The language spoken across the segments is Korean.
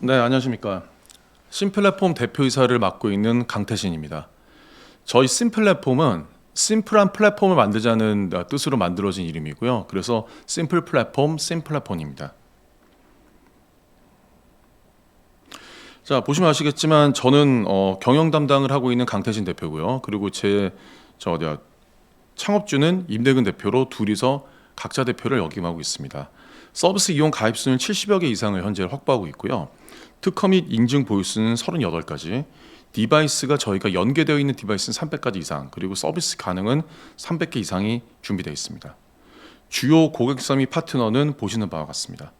네, 안녕하십니까. 심플랫폼 대표이사를 맡고 있는 강태신입니다. 저희 심플랫폼은 심플한 플랫폼을 만들자는 뜻으로 만들어진 이름이고요. 그래서 심플 플랫폼, 심플랫폼입니다. 자, 보시면 아시겠지만 저는 경영 담당을 하고 있는 강태신 대표고요. 그리고 저 어디야 창업주는 임대근 대표로 둘이서 각자 대표를 역임하고 있습니다. 서비스 이용 가입 수는 70여 개 이상을 현재 확보하고 있고요. 특허 및 인증 보유 수는 38가지, 디바이스가 저희가 연계되어 있는 디바이스는 300가지 이상, 그리고 서비스 가능은 300개 이상이 준비되어 있습니다. 주요 고객사 및 파트너는 보시는 바와 같습니다.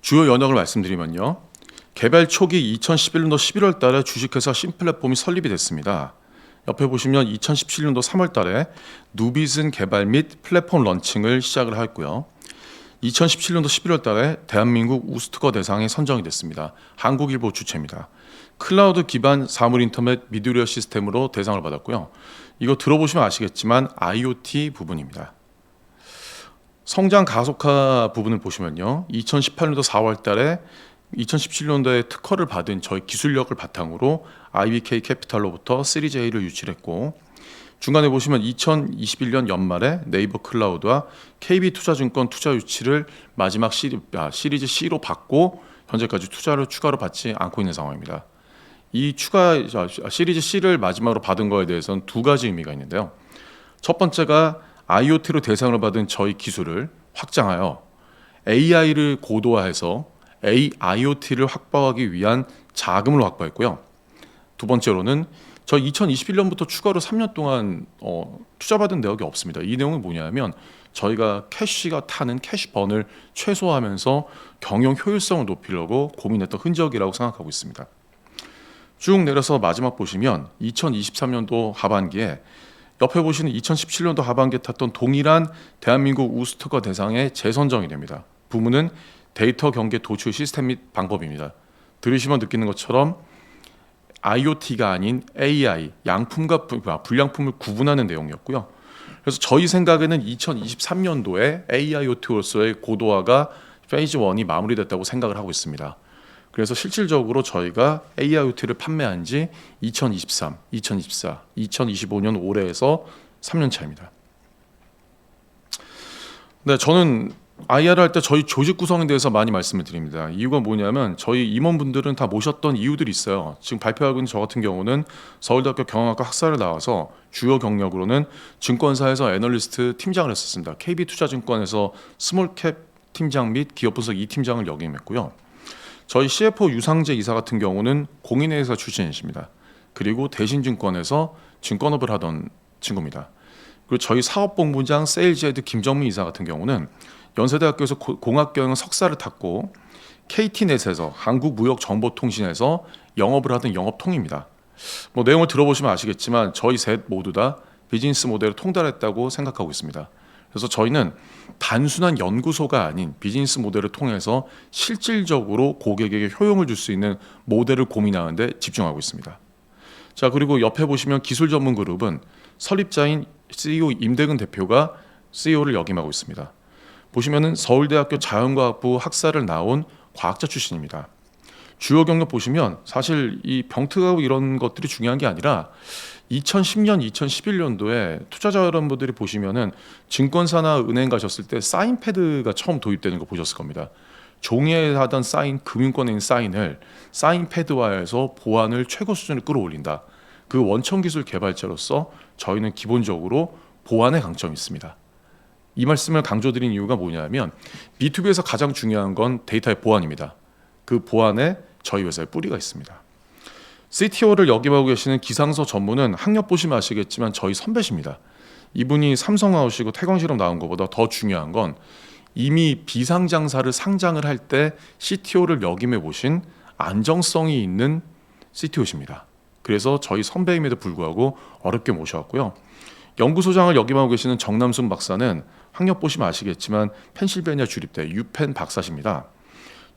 주요 연역을 말씀드리면요. 개발 초기 2011년도 11월 달에 주식회사 심플랫폼이 설립이 됐습니다. 옆에 보시면 2017년도 3월 달에 누비즌 개발 및 플랫폼 런칭을 시작을 했고요. 2017년도 11월 달에 대한민국 우스트거 대상에 선정이 됐습니다. 한국일보 주최입니다. 클라우드 기반 사물 인터넷 미디어 시스템으로 대상을 받았고요. 이거 들어보시면 아시겠지만 IoT 부분입니다. 성장 가속화 부분을 보시면요. 2018년도 4월 달에 2017년도에 특허를 받은 저희 기술력을 바탕으로 IBK 캐피탈로부터 시리즈 A를 유치했고, 중간에 보시면 2021년 연말에 네이버 클라우드와 KB투자증권 투자 유치를 마지막 시리즈 C로 받고 현재까지 투자를 추가로 받지 않고 있는 상황입니다. 이 시리즈 C를 마지막으로 받은 거에 대해서는 두 가지 의미가 있는데요. 첫 번째가 IoT로 대상을 받은 저희 기술을 확장하여 AI를 고도화해서 IoT를 확보하기 위한 자금을 확보했고요. 두 번째로는 저희 2021년부터 추가로 3년 동안 투자받은 내역이 없습니다. 이 내용은 뭐냐면 저희가 캐시가 타는 캐시번을 최소화하면서 경영 효율성을 높이려고 고민했던 흔적이라고 생각하고 있습니다. 쭉 내려서 마지막 보시면 2023년도 하반기에 옆에 보시는 2017년도 하반기에 탔던 동일한 대한민국 우스트거 대상에 재선정이 됩니다. 부문은 데이터 경계 도출 시스템 및 방법입니다. 들으시면 느끼는 것처럼 IoT가 아닌 AI, 양품과 불량품을 구분하는 내용이었고요. 그래서 저희 생각에는 2023년도에 AIoT로서의 고도화가 페이즈 1이 마무리됐다고 생각을 하고 있습니다. 그래서 실질적으로 저희가 AIoT를 판매한 지 2023, 2024, 2025년 올해에서 3년 차입니다. 네, 저는 IR 할 때 저희 조직 구성에 대해서 많이 말씀을 드립니다. 이유가 뭐냐면 저희 임원분들은 다 모셨던 이유들이 있어요. 지금 발표하고 있는 저 같은 경우는 서울대학교 경영학과 학사를 나와서 주요 경력으로는 증권사에서 애널리스트 팀장을 했었습니다. KB투자증권에서 스몰캡 팀장 및 기업분석 2팀장을 역임했고요. 저희 CFO 유상재 이사 같은 경우는 공인회사 출신이십니다. 그리고 대신증권에서 증권업을 하던 친구입니다. 그리고 저희 사업본부장 세일즈헤드 김정민 이사 같은 경우는 연세대학교에서 공학경영 석사를 탔고 KT넷에서 한국무역정보통신에서 영업을 하던 영업통입니다. 내용을 들어보시면 아시겠지만 저희 셋 모두 다 비즈니스 모델을 통달했다고 생각하고 있습니다. 그래서 저희는 단순한 연구소가 아닌 비즈니스 모델을 통해서 실질적으로 고객에게 효용을 줄 수 있는 모델을 고민하는 데 집중하고 있습니다. 자, 그리고 옆에 보시면 기술 전문 그룹은 설립자인 CEO 임대근 대표가 CEO를 역임하고 있습니다. 보시면은 서울대학교 자연과학부 학사를 나온 과학자 출신입니다. 주요 경력 보시면 사실 이 병특하고 이런 것들이 중요한 게 아니라 2010년, 2011년도에 투자자 여러분들이 보시면은 증권사나 은행 가셨을 때 사인패드가 처음 도입되는 거 보셨을 겁니다. 종이에 하던 사인, 금융권에 있는 사인을 사인패드화해서 보안을 최고 수준으로 끌어올린다. 그 원천 기술 개발자로서 저희는 기본적으로 보안에 강점이 있습니다. 이 말씀을 강조드린 이유가 뭐냐면 B2B에서 가장 중요한 건 데이터의 보안입니다. 그 보안에 저희 회사의 뿌리가 있습니다. CTO를 역임하고 계시는 기상서 전무는 학력 보시면 아시겠지만 저희 선배십니다. 이분이 삼성아웃이고 태광실험 나온 것보다 더 중요한 건 이미 비상장사를 상장을 할 때 CTO를 역임해 보신 안정성이 있는 CTO십니다. 그래서 저희 선배임에도 불구하고 어렵게 모셔왔고요. 연구소장을 역임하고 계시는 정남순 박사는 학력 보시면 아시겠지만 펜실베니아 주립대 유펜 박사십니다.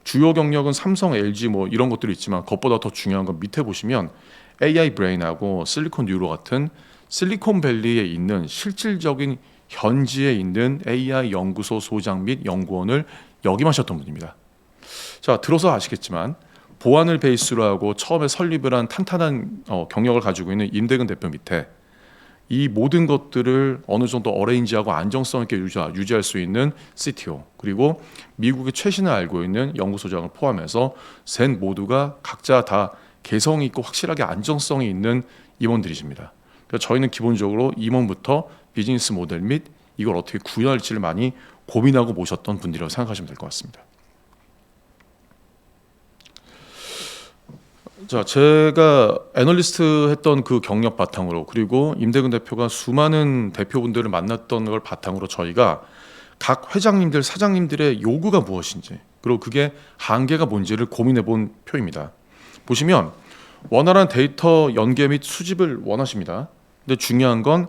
주요 경력은 삼성, LG 이런 것들이 있지만 그것보다 더 중요한 건 밑에 보시면 AI 브레인하고 실리콘 뉴로 같은 실리콘밸리에 있는 실질적인 현지에 있는 AI 연구소 소장 및 연구원을 역임하셨던 분입니다. 자, 들어서 아시겠지만 보안을 베이스로 하고 처음에 설립을 한 탄탄한 경력을 가지고 있는 임대근 대표 밑에 이 모든 것들을 어느 정도 어레인지하고 안정성 있게 유지할 수 있는 CTO, 그리고 미국의 최신을 알고 있는 연구소장을 포함해서 셋 모두가 각자 다 개성 있고 확실하게 안정성이 있는 임원들이십니다. 그래서 저희는 기본적으로 임원부터 비즈니스 모델 및 이걸 어떻게 구현할지를 많이 고민하고 모셨던 분들이라고 생각하시면 될 것 같습니다. 자, 제가 애널리스트 했던 그 경력 바탕으로, 그리고 임대근 대표가 수많은 대표분들을 만났던 걸 바탕으로 저희가 각 회장님들, 사장님들의 요구가 무엇인지, 그리고 그게 한계가 뭔지를 고민해 본 표입니다. 보시면 원활한 데이터 연계 및 수집을 원하십니다. 근데 중요한 건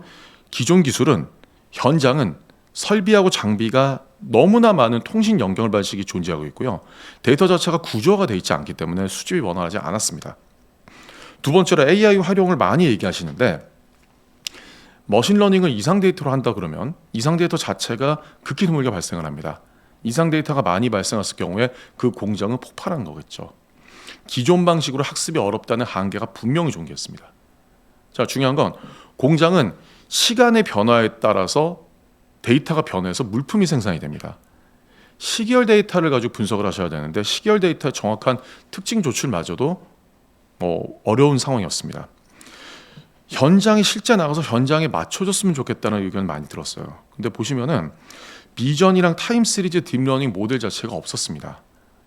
기존 기술은, 현장은 설비하고 장비가 너무나 많은 통신 연결 방식이 존재하고 있고요. 데이터 자체가 구조화가 되어 있지 않기 때문에 수집이 원활하지 않았습니다. 두 번째로 AI 활용을 많이 얘기하시는데, 머신러닝을 이상 데이터로 한다 그러면 이상 데이터 자체가 극히 드물게 발생을 합니다. 이상 데이터가 많이 발생했을 경우에 그 공장은 폭발한 거겠죠. 기존 방식으로 학습이 어렵다는 한계가 분명히 존재했습니다. 자, 중요한 건 공장은 시간의 변화에 따라서 데이터가 변해서 물품이 생산이 됩니다. 시계열 데이터를 가지고 분석을 하셔야 되는데 시계열 데이터의 정확한 특징 조출마저도 어려운 상황이었습니다. 현장에 실제 나가서 현장에 맞춰줬으면 좋겠다는 의견을 많이 들었어요. 근데 보시면은 비전이랑 타임 시리즈 딥러닝 모델 자체가 없었습니다.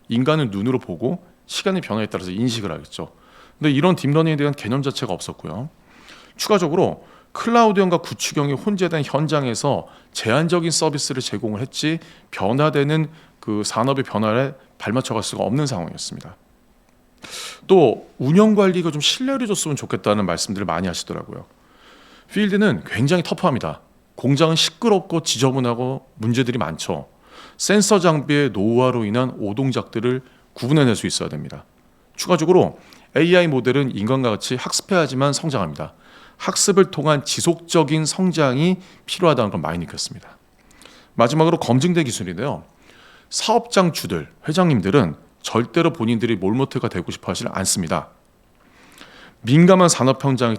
인간은 눈으로 보고 시간의 변화에 따라서 인식을 하겠죠. 근데 이런 딥러닝에 대한 개념 자체가 없었고요. 추가적으로 클라우드형과 구축형이 혼재된 현장에서 제한적인 서비스를 제공을 했지 변화되는 그 산업의 변화에 발맞춰 갈 수가 없는 상황이었습니다. 또 운영 관리가 좀 신뢰를 줬으면 좋겠다는 말씀들을 많이 하시더라고요. 필드는 굉장히 터프합니다. 공장은 시끄럽고 지저분하고 문제들이 많죠. 센서 장비의 노후화로 인한 오동작들을 구분해낼 수 있어야 됩니다. 추가적으로 AI 모델은 인간과 같이 학습해야 하지만 성장합니다. 학습을 통한 지속적인 성장이 필요하다는 걸 많이 느꼈습니다. 마지막으로 검증된 기술인데요. 사업장 주들, 회장님들은 절대로 본인들이 몰모트가 되고 싶어 하지 않습니다. 민감한 산업 현장의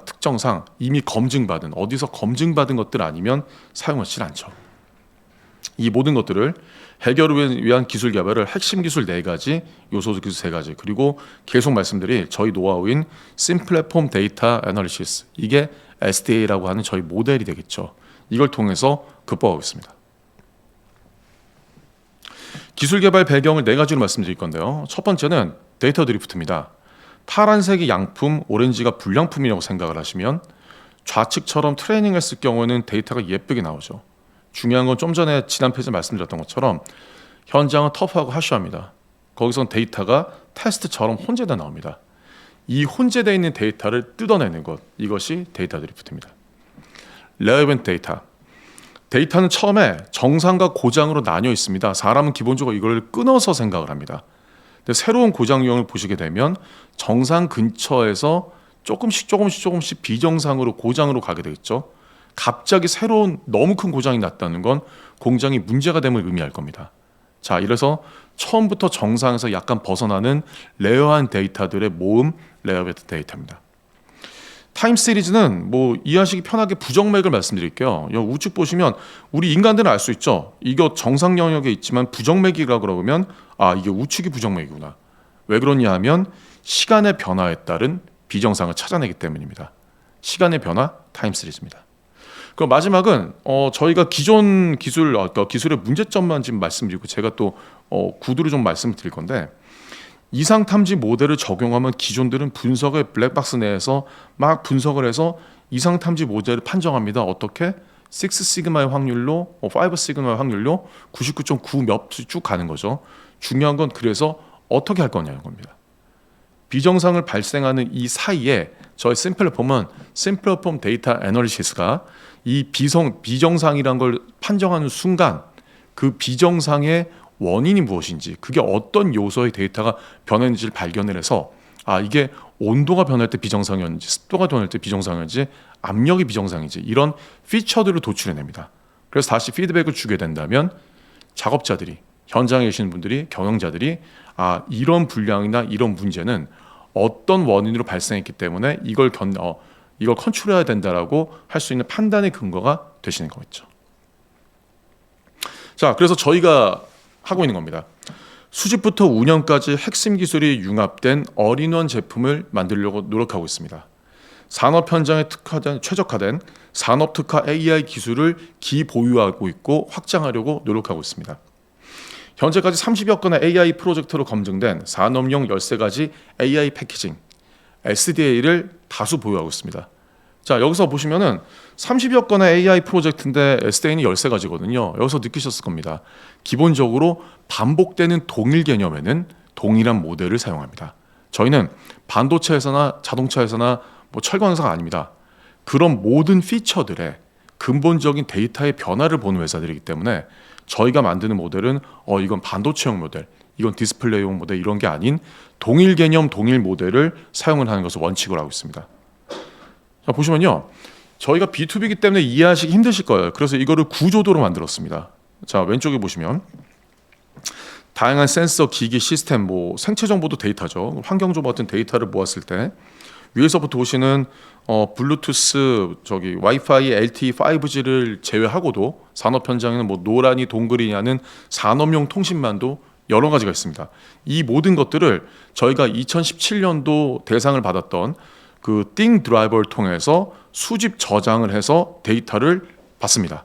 특정상 이미 검증받은, 어디서 검증받은 것들 아니면 사용하지 않죠. 이 모든 것들을 해결을 위한 기술 개발을 핵심 기술 4가지, 요소 기술 3가지, 그리고 계속 말씀드릴 저희 노하우인 심플랫폼 데이터 애널리시스, 이게 SDA라고 하는 저희 모델이 되겠죠. 이걸 통해서 극복하고 있습니다. 기술 개발 배경을 4가지로 말씀드릴 건데요. 첫 번째는 데이터 드리프트입니다. 파란색이 양품, 오렌지가 불량품이라고 생각을 하시면 좌측처럼 트레이닝했을 경우에는 데이터가 예쁘게 나오죠. 중요한 건 좀 전에 지난 페이지에 말씀드렸던 것처럼 현장은 터프하고 하쉬합니다. 거기선 데이터가 테스트처럼 혼재돼 나옵니다. 이 혼재되어 있는 데이터를 뜯어내는 것, 이것이 데이터 드리프트입니다. 레어벤트 데이터. 데이터는 처음에 정상과 고장으로 나뉘어 있습니다. 사람은 기본적으로 이걸 끊어서 생각을 합니다. 근데 새로운 고장 유형을 보시게 되면 정상 근처에서 조금씩 비정상으로 고장으로 가게 되겠죠. 갑자기 새로운 너무 큰 고장이 났다는 건 공장이 문제가 됨을 의미할 겁니다. 자, 이래서 처음부터 정상에서 약간 벗어나는 레어한 데이터들의 모음, 레어베트 데이터입니다. 타임 시리즈는 이해하시기 편하게 부정맥을 말씀드릴게요. 우측 보시면 우리 인간들은 알 수 있죠. 이거 정상 영역에 있지만 부정맥이라고 그러면 이게 우측이 부정맥이구나. 왜 그러냐 하면 시간의 변화에 따른 비정상을 찾아내기 때문입니다. 시간의 변화, 타임 시리즈입니다. 그럼 마지막은 저희가 기존 기술의 문제점만 지금 말씀드리고 제가 또 구두로 좀 말씀드릴 건데, 이상 탐지 모델을 적용하면 기존들은 분석의 블랙박스 내에서 막 분석을 해서 이상 탐지 모델을 판정합니다. 어떻게? 6 시그마의 확률로, 5 시그마의 확률로 99.9 몇 쭉 가는 거죠. 중요한 건 그래서 어떻게 할 거냐는 겁니다. 비정상을 발생하는 이 사이에 저희 심플랫폼 데이터 애널리시스가 이 비정상이란 걸 판정하는 순간 그 비정상의 원인이 무엇인지, 그게 어떤 요소의 데이터가 변했는지를 발견을 해서 이게 온도가 변할 때 비정상이었는지, 습도가 변할 때 비정상이었는지, 압력이 비정상인지, 이런 피처들을 도출해냅니다. 그래서 다시 피드백을 주게 된다면 작업자들이, 현장에 계시는 분들이 경영자들이 이런 불량이나 이런 문제는 어떤 원인으로 발생했기 때문에 이걸 컨트롤해야 된다라고 할 수 있는 판단의 근거가 되시는 거겠죠. 자, 그래서 저희가 하고 있는 겁니다. 수집부터 운영까지 핵심 기술이 융합된 올인원 제품을 만들려고 노력하고 있습니다. 산업 현장에 최적화된 산업 특화 AI 기술을 기보유하고 있고 확장하려고 노력하고 있습니다. 현재까지 30여 건의 AI 프로젝트로 검증된 산업용 13가지 AI 패키징, SDA를 다수 보유하고 있습니다. 자, 여기서 보시면은 30여 건의 AI 프로젝트인데 SDA는 13가지거든요. 여기서 느끼셨을 겁니다. 기본적으로 반복되는 동일 개념에는 동일한 모델을 사용합니다. 저희는 반도체에서나 자동차에서나 철강 회사가 아닙니다. 그런 모든 피처들의 근본적인 데이터의 변화를 보는 회사들이기 때문에 저희가 만드는 모델은 이건 반도체용 모델, 이건 디스플레이용 모델 이런 게 아닌 동일 개념, 동일 모델을 사용을 하는 것을 원칙으로 하고 있습니다. 자, 보시면요. 저희가 B2B이기 때문에 이해하시기 힘드실 거예요. 그래서 이거를 구조도로 만들었습니다. 자, 왼쪽에 보시면 다양한 센서, 기기, 시스템, 생체 정보도 데이터죠. 환경 정보 같은 데이터를 모았을 때 위에서부터 보시는 블루투스, 와이파이, LTE, 5G를 제외하고도 산업 현장에는 노란이, 동그리냐는 산업용 통신만도 여러 가지가 있습니다. 이 모든 것들을 저희가 2017년도 대상을 받았던 그 띵 드라이버를 통해서 수집 저장을 해서 데이터를 받습니다.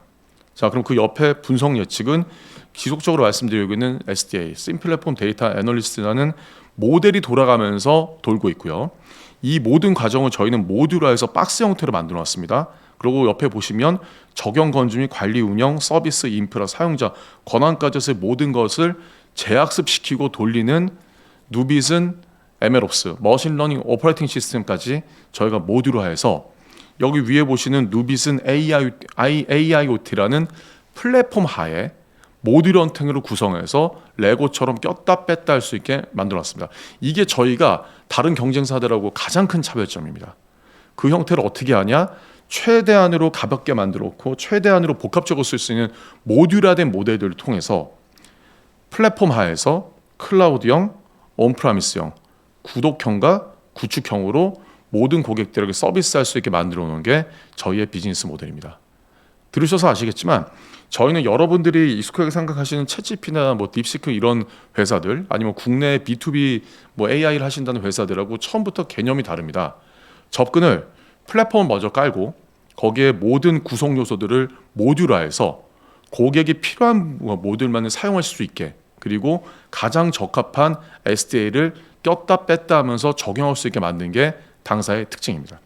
자, 그럼 그 옆에 분석 예측은 지속적으로 말씀드리고 있는 SDA, 심플랫폼 데이터 애널리스트라는 모델이 돌아가면서 돌고 있고요. 이 모든 과정을 저희는 모듈화해서 박스 형태로 만들어 놨습니다. 그리고 옆에 보시면 적용 건조 및 관리 운영, 서비스, 인프라, 사용자, 권한까지 해서 모든 것을 재학습시키고 돌리는 누빗은 MLOps, 머신러닝 오퍼레이팅 시스템까지 저희가 모듈화해서 여기 위에 보시는 누빗은 AIoT라는 플랫폼 하에 모듈 형태로 구성해서 레고처럼 꼈다 뺐다 할 수 있게 만들어놨습니다. 이게 저희가 다른 경쟁사들하고 가장 큰 차별점입니다. 그 형태를 어떻게 하냐? 최대한으로 가볍게 만들었고 최대한으로 복합적으로 쓸 수 있는 모듈화된 모델들을 통해서 플랫폼 하에서 클라우드형, 온프라미스형, 구독형과 구축형으로 모든 고객들에게 서비스할 수 있게 만들어 놓은 게 저희의 비즈니스 모델입니다. 들으셔서 아시겠지만 저희는 여러분들이 익숙하게 생각하시는 챗GPT나 딥시크 이런 회사들 아니면 국내 B2B AI를 하신다는 회사들하고 처음부터 개념이 다릅니다. 접근을 플랫폼을 먼저 깔고 거기에 모든 구성 요소들을 모듈화해서 고객이 필요한 모듈만을 사용하실 수 있게 그리고 가장 적합한 SDA를 꼈다 뺐다 하면서 적용할 수 있게 만든 게 당사의 특징입니다.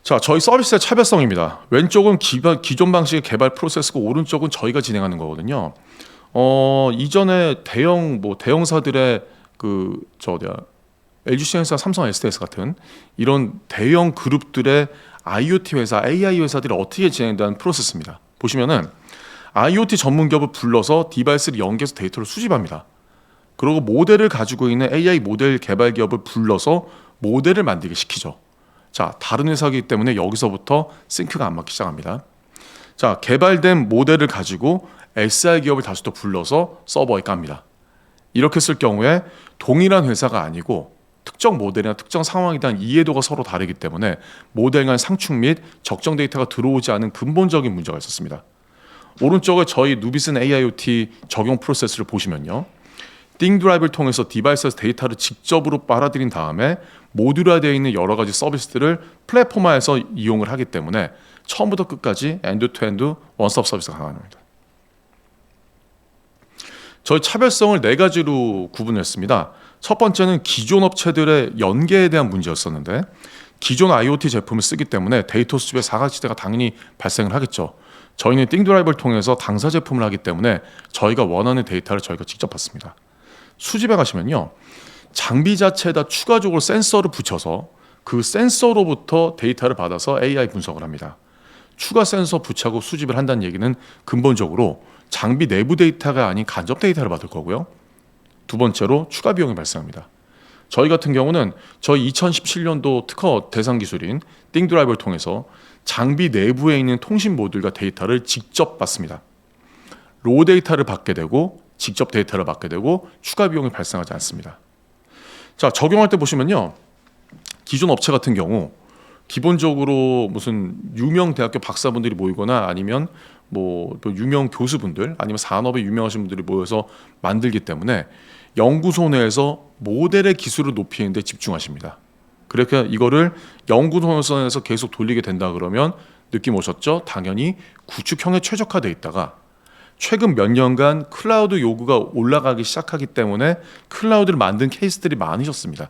자, 저희 서비스의 차별성입니다. 왼쪽은 기존 방식의 개발 프로세스고 오른쪽은 저희가 진행하는 거거든요. 이전에 대형사들의 LG CN사, 삼성 SDS 같은 이런 대형 그룹들의 IoT 회사, AI 회사들이 어떻게 진행된다는 프로세스입니다. 보시면은 IoT 전문 기업을 불러서 디바이스를 연계해서 데이터를 수집합니다. 그리고 모델을 가지고 있는 AI 모델 개발 기업을 불러서 모델을 만들게 시키죠. 자, 다른 회사이기 때문에 여기서부터 싱크가 안 맞기 시작합니다. 자, 개발된 모델을 가지고 SI 기업을 다시 또 불러서 서버에 깝니다. 이렇게 쓸 경우에 동일한 회사가 아니고 특정 모델이나 특정 상황에 대한 이해도가 서로 다르기 때문에 모델 간 상충 및 적정 데이터가 들어오지 않은 근본적인 문제가 있었습니다. 오른쪽에 저희 누빗은 AIoT 적용 프로세스를 보시면요. 띵 드라이브를 통해서 디바이스에서 데이터를 직접으로 빨아들인 다음에 모듈화되어 있는 여러 가지 서비스들을 플랫폼화해서 이용을 하기 때문에 처음부터 끝까지 엔드-투-엔드 원스톱 서비스가 가능합니다. 저희 차별성을 4가지로 구분했습니다. 첫 번째는 기존 업체들의 연계에 대한 문제였었는데 기존 IoT 제품을 쓰기 때문에 데이터 수집의 사각지대가 당연히 발생을 하겠죠. 저희는 띵 드라이브를 통해서 당사 제품을 하기 때문에 저희가 원하는 데이터를 저희가 직접 받습니다. 수집에 가시면요. 장비 자체에다 추가적으로 센서를 붙여서 그 센서로부터 데이터를 받아서 AI 분석을 합니다. 추가 센서 부착하고 수집을 한다는 얘기는 근본적으로 장비 내부 데이터가 아닌 간접 데이터를 받을 거고요. 두 번째로 추가 비용이 발생합니다. 저희 같은 경우는 저희 2017년도 특허 대상 기술인 띵 드라이브를 통해서 장비 내부에 있는 통신 모듈과 데이터를 직접 받습니다. 로 데이터를 받게 되고 직접 데이터를 받게 되고 추가 비용이 발생하지 않습니다. 자, 적용할 때 보시면요. 기존 업체 같은 경우 기본적으로 무슨 유명 대학교 박사분들이 모이거나 아니면 뭐 유명 교수분들 아니면 산업에 유명하신 분들이 모여서 만들기 때문에 연구소 내에서 모델의 기술을 높이는 데 집중하십니다. 그러니까 이거를 연구소에서 계속 돌리게 된다 그러면 느낌 오셨죠? 당연히 구축형에 최적화되어 있다가 최근 몇 년간 클라우드 요구가 올라가기 시작하기 때문에 클라우드를 만든 케이스들이 많으셨습니다.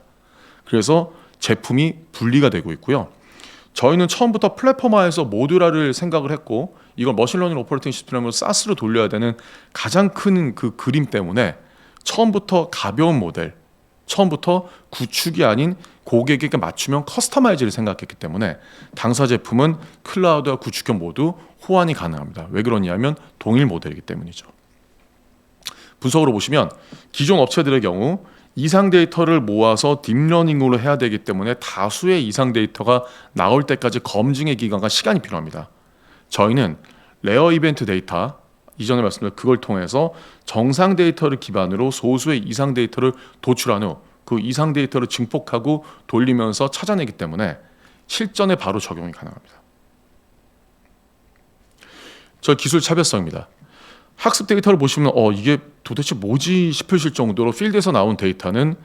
그래서 제품이 분리가 되고 있고요. 저희는 처음부터 플랫폼화해서 모듈화를 생각을 했고 이걸 머신러닝 오퍼레이팅 시스템으로 SaaS로 돌려야 되는 가장 큰 그 그림 때문에 처음부터 가벼운 모델, 처음부터 구축이 아닌 고객에게 맞추면 커스터마이즈를 생각했기 때문에 당사 제품은 클라우드와 구축형 모두 호환이 가능합니다. 왜 그러냐면 동일 모델이기 때문이죠. 분석으로 보시면 기존 업체들의 경우 이상 데이터를 모아서 딥러닝으로 해야 되기 때문에 다수의 이상 데이터가 나올 때까지 검증의 기간과 시간이 필요합니다. 저희는 레어 이벤트 데이터, 이전에 말씀드린 그걸 통해서 정상 데이터를 기반으로 소수의 이상 데이터를 도출한 후 그 이상 데이터를 증폭하고 돌리면서 찾아내기 때문에 실전에 바로 적용이 가능합니다. 저 기술 차별성입니다. 학습 데이터를 보시면 이게 도대체 뭐지 싶으실 정도로 필드에서 나온 데이터는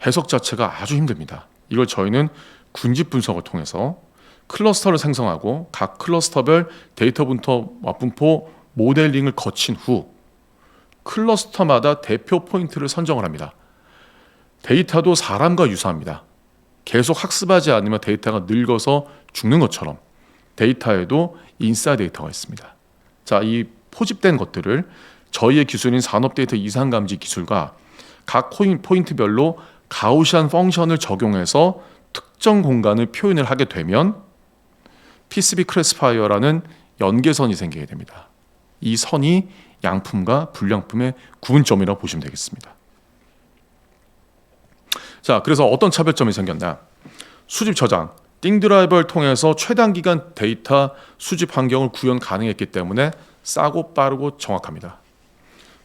해석 자체가 아주 힘듭니다. 이걸 저희는 군집 분석을 통해서 클러스터를 생성하고 각 클러스터별 데이터 분포 모델링을 거친 후 클러스터마다 대표 포인트를 선정을 합니다. 데이터도 사람과 유사합니다. 계속 학습하지 않으면 데이터가 늙어서 죽는 것처럼 데이터에도 인싸 데이터가 있습니다. 자, 이 포집된 것들을 저희의 기술인 산업 데이터 이상 감지 기술과 각 포인트별로 가우시안 펑션을 적용해서 특정 공간을 표현을 하게 되면 PCB 클래시파이어라는 연계선이 생기게 됩니다. 이 선이 양품과 불량품의 구분점이라고 보시면 되겠습니다. 자, 그래서 어떤 차별점이 생겼나? 수집 저장, 띵 드라이버를 통해서 최단 기간 데이터 수집 환경을 구현 가능했기 때문에 싸고 빠르고 정확합니다.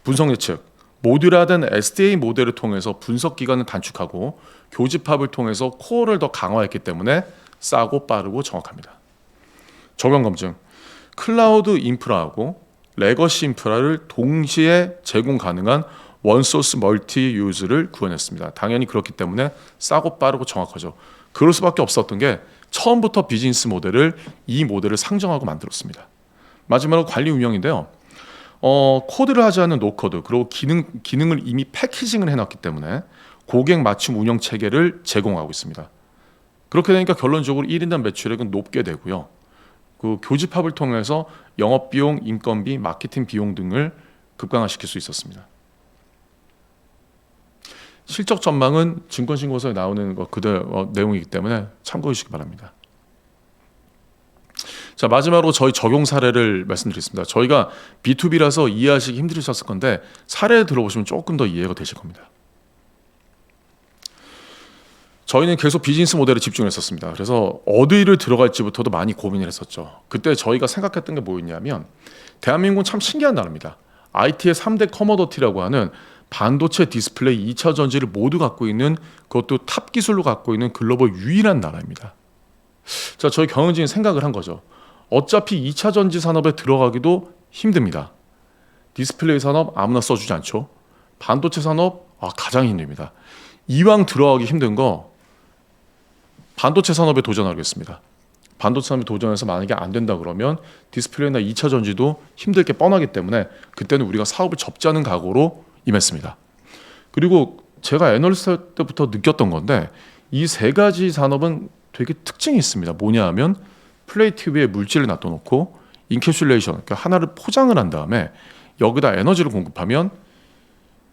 분석 예측, 모듈화된 SDA 모델을 통해서 분석 기간을 단축하고 교집합을 통해서 코어를 더 강화했기 때문에 싸고 빠르고 정확합니다. 적용 검증, 클라우드 인프라하고 레거시 인프라를 동시에 제공 가능한 원소스 멀티 유즈를 구현했습니다. 당연히 그렇기 때문에 싸고 빠르고 정확하죠. 그럴 수밖에 없었던 게 처음부터 비즈니스 모델을 이 모델을 상정하고 만들었습니다. 마지막으로 관리 운영인데요. 코드를 하지 않는 노코드 그리고 기능을 이미 패키징을 해놨기 때문에 고객 맞춤 운영 체계를 제공하고 있습니다. 그렇게 되니까 결론적으로 1인당 매출액은 높게 되고요. 그 교집합을 통해서 영업비용, 인건비, 마케팅 비용 등을 급강화시킬 수 있었습니다. 실적 전망은 증권신고서에 나오는 거 그대로 내용이기 때문에 참고해 주시기 바랍니다. 자, 마지막으로 저희 적용 사례를 말씀드리겠습니다. 저희가 B2B라서 이해하시기 힘드셨을 건데 사례를 들어보시면 조금 더 이해가 되실 겁니다. 저희는 계속 비즈니스 모델에 집중했었습니다. 그래서 어디를 들어갈지부터도 많이 고민을 했었죠. 그때 저희가 생각했던 게 뭐였냐면 대한민국은 참 신기한 나라입니다. IT의 3대 커머더티라고 하는 반도체, 디스플레이, 2차 전지를 모두 갖고 있는 그것도 탑 기술로 갖고 있는 글로벌 유일한 나라입니다. 자, 저희 경영진이 생각을 한 거죠. 어차피 2차 전지 산업에 들어가기도 힘듭니다. 디스플레이 산업 아무나 써주지 않죠. 반도체 산업 가장 힘듭니다. 이왕 들어가기 힘든 거 반도체 산업에 도전하겠습니다. 반도체 산업에 도전해서 만약에 안 된다 그러면 디스플레이나 2차 전지도 힘들 게 뻔하기 때문에 그때는 우리가 사업을 접자는 각오로 임했습니다. 그리고 제가 애널리스트 때부터 느꼈던 건데 이 세 가지 산업은 되게 특징이 있습니다. 뭐냐 하면 플레이트 위에 물질을 놔둬놓고 인캡슐레이션, 그러니까 하나를 포장을 한 다음에 여기다 에너지를 공급하면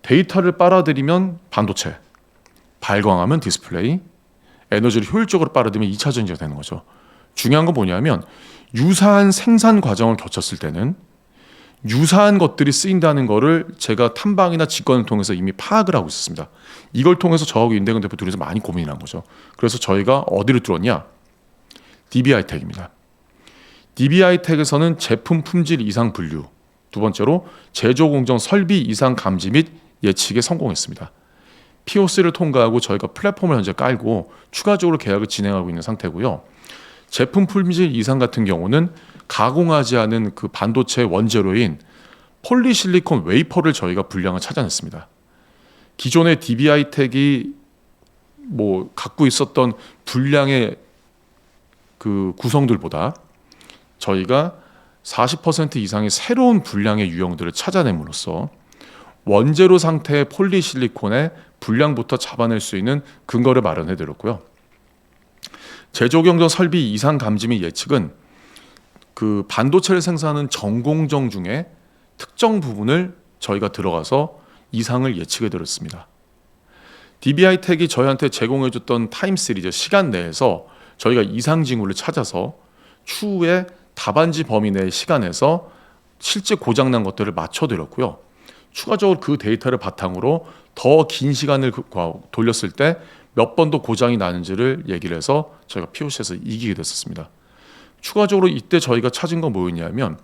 데이터를 빨아들이면 반도체, 발광하면 디스플레이, 에너지를 효율적으로 빨아들이면 2차 전지가 되는 거죠. 중요한 건 뭐냐면 유사한 생산 과정을 거쳤을 때는 유사한 것들이 쓰인다는 거를 제가 탐방이나 직권을 통해서 이미 파악을 하고 있었습니다. 이걸 통해서 저하고 인대근 대표 둘이서 많이 고민한 거죠. 그래서 저희가 어디를 뚫었냐? DBI텍입니다. DBI텍에서는 제품 품질 이상 분류, 두 번째로 제조 공정 설비 이상 감지 및 예측에 성공했습니다. POC를 통과하고 저희가 플랫폼을 현재 깔고 추가적으로 계약을 진행하고 있는 상태고요. 제품 품질 이상 같은 경우는 가공하지 않은 그 반도체 원재료인 폴리실리콘 웨이퍼를 저희가 불량을 찾아냈습니다. 기존의 DB하이텍이 갖고 있었던 불량의 그 구성들보다 저희가 40% 이상의 새로운 불량의 유형들을 찾아냄으로써 원재료 상태의 폴리실리콘의 불량부터 잡아낼 수 있는 근거를 마련해 드렸고요. 제조 경정 설비 이상 감지 및 예측은 그 반도체를 생산하는 전공정 중에 특정 부분을 저희가 들어가서 이상을 예측해 드렸습니다. DB하이텍이 저희한테 제공해줬던 타임 시리즈 시간 내에서 저희가 이상 징후를 찾아서 추후에 답안지 범위 내의 시간에서 실제 고장난 것들을 맞춰드렸고요. 추가적으로 그 데이터를 바탕으로 더 긴 시간을 돌렸을 때 몇 번 더 고장이 나는지를 얘기를 해서 저희가 POC에서 이기게 됐었습니다. 추가적으로 이때 저희가 찾은 건 뭐였냐면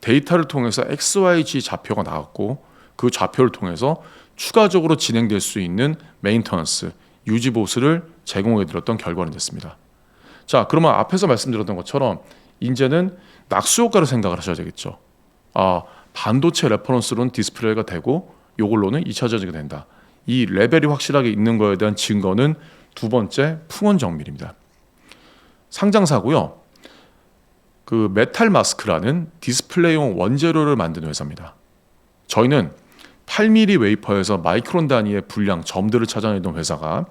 데이터를 통해서 XYG 좌표가 나왔고 그 좌표를 통해서 추가적으로 진행될 수 있는 메인터넌스, 유지 보수를 제공해 드렸던 결과는 됐습니다. 자, 그러면 앞에서 말씀드렸던 것처럼 이제는 낙수 효과를 생각을 하셔야 되겠죠. 반도체 레퍼런스로는 디스플레이가 되고 이걸로는 2차 전지가 된다. 이 레벨이 확실하게 있는 거에 대한 증거는 두 번째 풍원정밀입니다. 상장사고요. 그 메탈마스크라는 디스플레이용 원재료를 만드는 회사입니다. 저희는 8mm 웨이퍼에서 마이크론 단위의 불량 점들을 찾아내던 회사가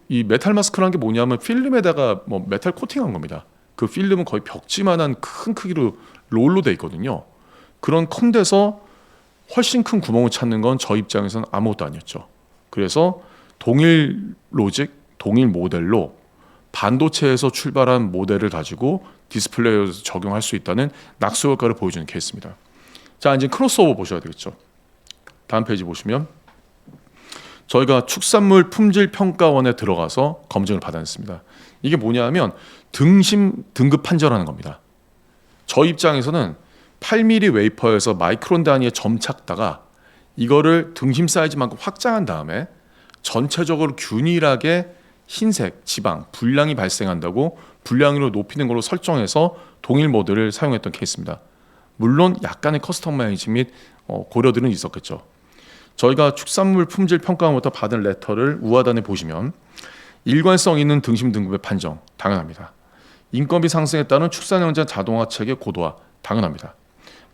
이 메탈마스크라는 게 뭐냐면 필름에다가 메탈 코팅한 겁니다. 그 필름은 거의 벽지만한 큰 크기로 롤로 돼 있거든요. 그런 컴대서 훨씬 큰 구멍을 찾는 건 저희 입장에서는 아무것도 아니었죠. 그래서 동일 로직, 동일 모델로 반도체에서 출발한 모델을 가지고 디스플레이에서 적용할 수 있다는 낙수 효과를 보여주는 케이스입니다. 자, 이제 크로스오버 보셔야 되겠죠. 다음 페이지 보시면 저희가 축산물 품질 평가원에 들어가서 검증을 받아냈습니다. 이게 뭐냐면 등심 등급 판정하는 겁니다. 저희 입장에서는 8mm 웨이퍼에서 마이크론 단위의 점 찾다가 이거를 등심 사이즈만큼 확장한 다음에 전체적으로 균일하게 흰색, 지방, 불량이 발생한다고 불량으로 높이는 걸로 설정해서 동일 모델을 사용했던 케이스입니다. 물론 약간의 커스터마이징 및 고려들은 있었겠죠. 저희가 축산물 품질 평가원부터 받은 레터를 우하단에 보시면 일관성 있는 등심 등급의 판정 당연합니다. 인건비 상승에 따른 축산 현장 자동화 체계 고도화 당연합니다.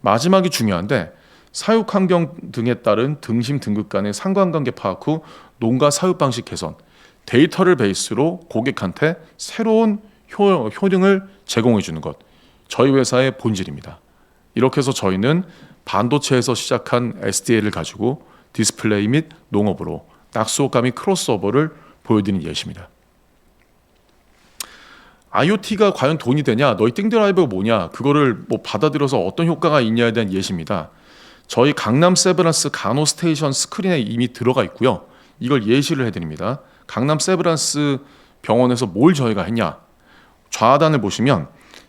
마지막이 중요한데 사육 환경 등에 따른 등심 등급 간의 상관관계 파악 후 농가 사육 방식 개선, 데이터를 베이스로 고객한테 새로운 효능을 제공해 주는 것, 저희 회사의 본질입니다. 이렇게 해서 저희는 반도체에서 시작한 SDA를 가지고 디스플레이 및 농업으로 낙수효과 및 크로스오버를 보여드리는 예시입니다. IoT가 과연 돈이 되냐, 너희 띵드라이버가 뭐냐, 그거를 받아들여서 어떤 효과가 있냐에 대한 예시입니다. 저희 강남 세브란스 간호 스테이션 스크린에 이미 들어가 있고요. 이걸 예시를 해드립니다. 강남 세브란스 병원에서 뭘 저희가 했냐, 좌하단을 보시면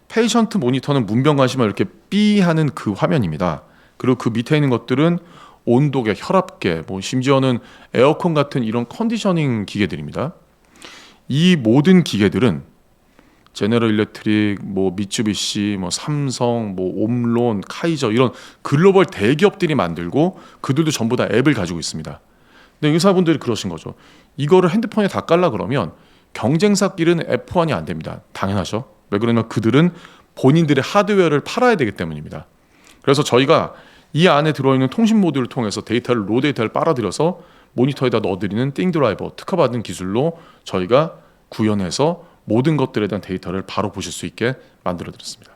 페이션트 모니터는 문병관심을 이렇게 삐 하는 그 화면입니다. 그리고 그 밑에 있는 것들은 온도계, 혈압계, 심지어는 에어컨 같은 이런 컨디셔닝 기계들입니다. 이 모든 기계들은 제너럴 일렉트릭, 미쯔비시, 삼성, 옴론, 카이저 이런 글로벌 대기업들이 만들고 그들도 전부 다 앱을 가지고 있습니다. 근데 의사분들이 그러신 거죠. 이거를 핸드폰에 다 깔라 그러면 경쟁사끼리는 F1이 안 됩니다. 당연하죠. 왜 그러냐면 그들은 본인들의 하드웨어를 팔아야 되기 때문입니다. 그래서 저희가 이 안에 들어있는 통신 모듈을 통해서 로 데이터를 빨아들여서 모니터에다 넣어드리는 띵드라이버 특허받은 기술로 저희가 구현해서 모든 것들에 대한 데이터를 바로 보실 수 있게 만들어드렸습니다.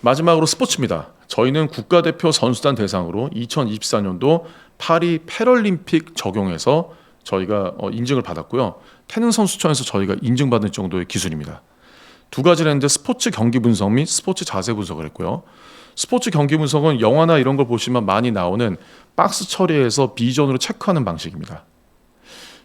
마지막으로 스포츠입니다. 저희는 국가대표 선수단 대상으로 2024년도 파리 패럴림픽 적용해서 저희가 인증을 받았고요. 태능 선수촌에서 저희가 인증받을 정도의 기술입니다. 두 가지를 했는데 스포츠 경기 분석 및 스포츠 자세 분석을 했고요. 스포츠 경기 분석은 영화나 이런 걸 보시면 많이 나오는 박스 처리해서 비전으로 체크하는 방식입니다.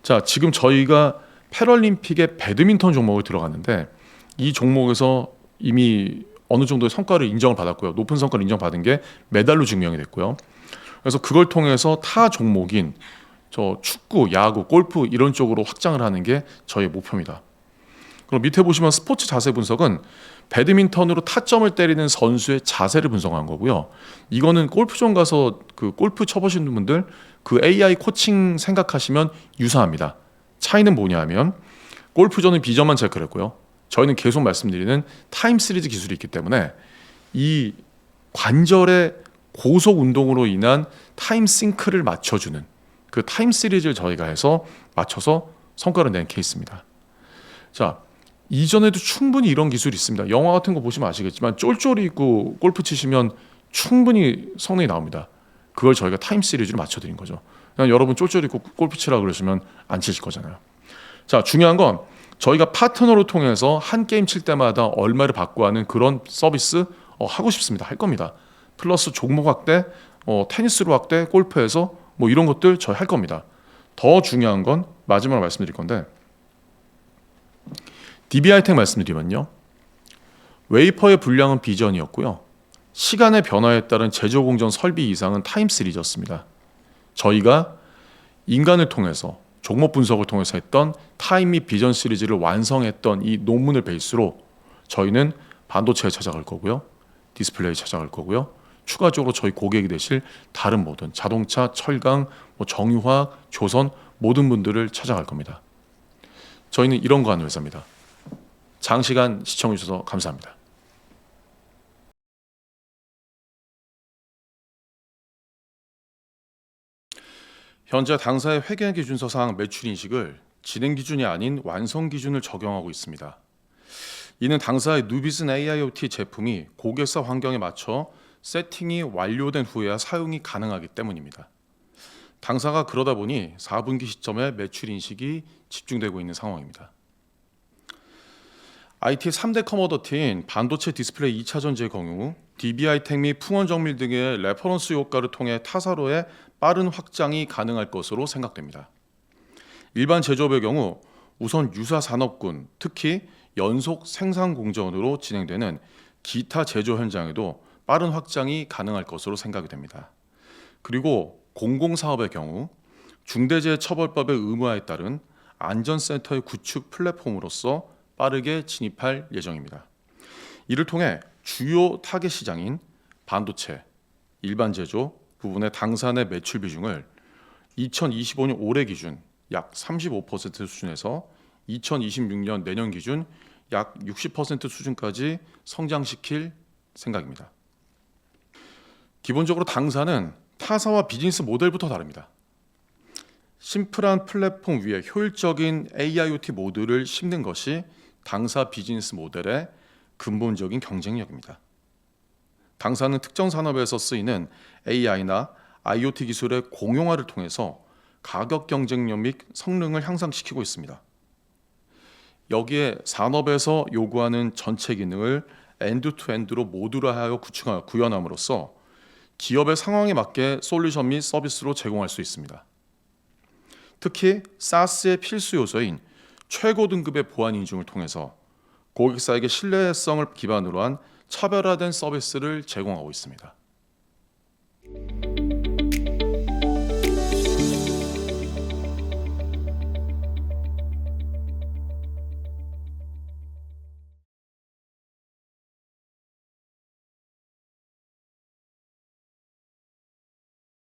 자, 지금 저희가 패럴림픽의 배드민턴 종목을 들어갔는데 이 종목에서 이미 어느 정도의 성과를 인정을 받았고요. 높은 성과를 인정받은 게 메달로 증명이 됐고요. 그래서 그걸 통해서 타 종목인 저 축구, 야구, 골프 이런 쪽으로 확장을 하는 게 저희 목표입니다. 그럼 밑에 보시면 스포츠 자세 분석은 배드민턴으로 타점을 때리는 선수의 자세를 분석한 거고요. 이거는 골프장 가서 그 골프 쳐보시는 분들 그 AI 코칭 생각하시면 유사합니다. 차이는 뭐냐면 골프전은 비전만 체크를 했고요. 저희는 계속 말씀드리는 타임 시리즈 기술이 있기 때문에 이 관절의 고속 운동으로 인한 타임 싱크를 맞춰주는 그 타임 시리즈를 저희가 해서 맞춰서 성과를 낸 케이스입니다. 자, 이전에도 충분히 이런 기술이 있습니다. 영화 같은 거 보시면 아시겠지만 쫄쫄이 입고 골프 치시면 충분히 성능이 나옵니다. 그걸 저희가 타임 시리즈로 맞춰드린 거죠. 그냥 여러분 쫄쫄이 입고 골프 치라고 그러시면 안 치실 거잖아요. 자, 중요한 건 저희가 파트너를 통해서 한 게임 칠 때마다 얼마를 받고 하는 그런 서비스 하고 싶습니다. 할 겁니다. 플러스 종목 확대, 테니스로 확대, 골프에서 뭐 이런 것들 저희 할 겁니다. 더 중요한 건 마지막으로 말씀드릴 건데 DBI텍 말씀드리면요. 웨이퍼의 분량은 비전이었고요. 시간의 변화에 따른 제조 공정 설비 이상은 타임 시리즈였습니다. 저희가 인간을 통해서 종목 분석을 통해서 했던 타임 및 비전 시리즈를 완성했던 이 논문을 베이스로 저희는 반도체에 찾아갈 거고요. 디스플레이에 찾아갈 거고요. 추가적으로 저희 고객이 되실 다른 모든 자동차, 철강, 정유화학, 조선 모든 분들을 찾아갈 겁니다. 저희는 이런 거 하는 회사입니다. 장시간 시청해 주셔서 감사합니다. 현재 당사의 회계 기준서상 매출 인식을 진행 기준이 아닌 완성 기준을 적용하고 있습니다. 이는 당사의 누비슨 AIoT 제품이 고객사 환경에 맞춰 세팅이 완료된 후에야 사용이 가능하기 때문입니다. 당사가 그러다 보니 4분기 시점에 매출 인식이 집중되고 있는 상황입니다. IT 3대 커머더티인 반도체 디스플레이 2차 전지의 경우 DBI텍 및 풍원정밀 등의 레퍼런스 효과를 통해 타사로의 빠른 확장이 가능할 것으로 생각됩니다. 일반 제조업의 경우 우선 유사 산업군, 특히 연속 생산 공정으로 진행되는 기타 제조 현장에도 빠른 확장이 가능할 것으로 생각이 됩니다. 그리고 공공사업의 경우 중대재해처벌법의 의무화에 따른 안전센터의 구축 플랫폼으로서 빠르게 진입할 예정입니다. 이를 통해 주요 타겟 시장인 반도체, 일반 제조 부분의 당사 내 매출 비중을 2025년 올해 기준 약 35% 수준에서 2026년 내년 기준 약 60% 수준까지 성장시킬 생각입니다. 기본적으로 당사는 타사와 비즈니스 모델부터 다릅니다. 심플한 플랫폼 위에 효율적인 AIoT 모듈을 심는 것이 당사 비즈니스 모델의 근본적인 경쟁력입니다. 당사는 특정 산업에서 쓰이는 AI나 IoT 기술의 공용화를 통해서 가격 경쟁력 및 성능을 향상시키고 있습니다. 여기에 산업에서 요구하는 전체 기능을 엔드투엔드로 모듈화하여 구현함으로써 기업의 상황에 맞게 솔루션 및 서비스로 제공할 수 있습니다. 특히 SaaS의 필수 요소인 최고 등급의 보안 인증을 통해서 고객사에게 신뢰성을 기반으로 한 차별화된 서비스를 제공하고 있습니다.